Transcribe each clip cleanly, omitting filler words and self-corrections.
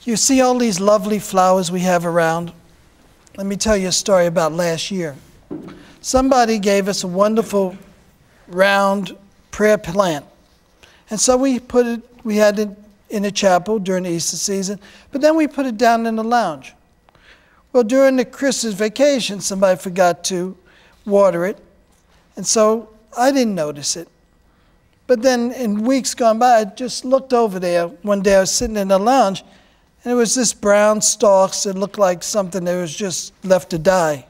You see all these lovely flowers we have around? Let me tell you a story about last year. Somebody gave us a wonderful round prayer plant. And so we had it in a chapel during the Easter season, but then we put it down in the lounge. Well, during the Christmas vacation, somebody forgot to water it, and so I didn't notice it. But then in weeks gone by, I just looked over there. One day I was sitting in the lounge, and it was this brown stalks that looked like something that was just left to die.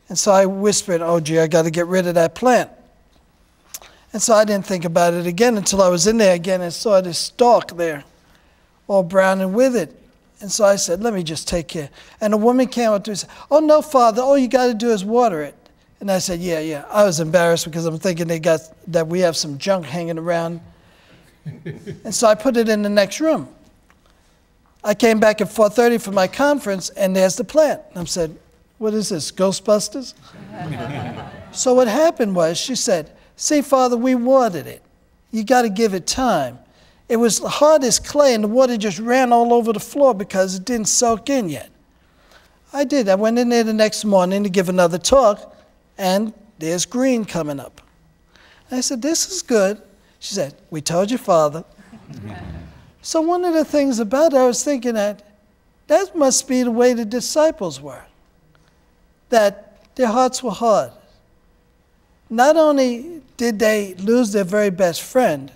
And so I whispered, oh, gee, I got to get rid of that plant. And so I didn't think about it again until I was in there again and saw this stalk there, all brown and withered. And so I said, let me just take care. And a woman came up to me and said, oh, no, Father, all you got to do is water it. And I said, yeah. I was embarrassed because I'm thinking that we have some junk hanging around. And so I put it in the next room. I came back at 4:30 for my conference, and there's the plant. And I said, what is this, Ghostbusters? So what happened was, she said, see, Father, we watered it. You got to give it time. It was hard as clay, and the water just ran all over the floor because it didn't soak in yet. I did. I went in there the next morning to give another talk, and there's green coming up. And I said, this is good. She said, we told you, Father. So one of the things about it, I was thinking that must be the way the disciples were, that their hearts were hard. Not only did they lose their very best friend,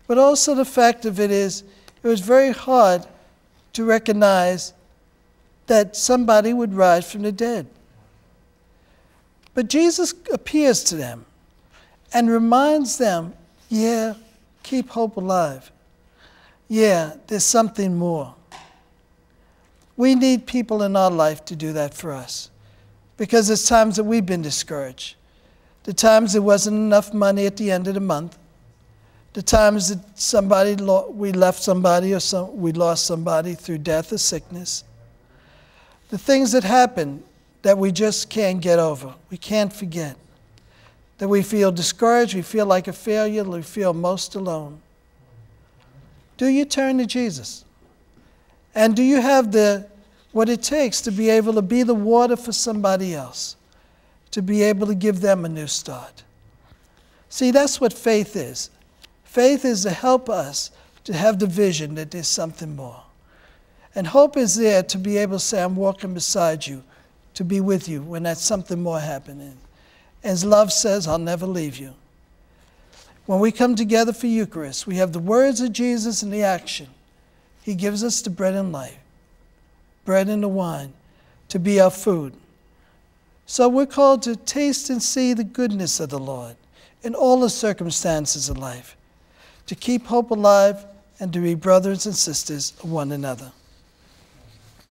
but also the fact of it is, it was very hard to recognize that somebody would rise from the dead. But Jesus appears to them and reminds them, yeah, keep hope alive. Yeah, there's something more. We need people in our life to do that for us, because there's times that we've been discouraged. The times there wasn't enough money at the end of the month. The times that we left somebody or we lost somebody through death or sickness. The things that happen that we just can't get over, we can't forget. That we feel discouraged, we feel like a failure, we feel most alone. Do you turn to Jesus? And do you have what it takes to be able to be the water for somebody else? To be able to give them a new start? See, that's what faith is. Faith is to help us to have the vision that there's something more. And hope is there to be able to say, I'm walking beside you, to be with you when that's something more happening. As love says, I'll never leave you. When we come together for Eucharist, we have the words of Jesus and the action. He gives us the bread and life, bread and the wine, to be our food. So we're called to taste and see the goodness of the Lord in all the circumstances of life, to keep hope alive and to be brothers and sisters of one another.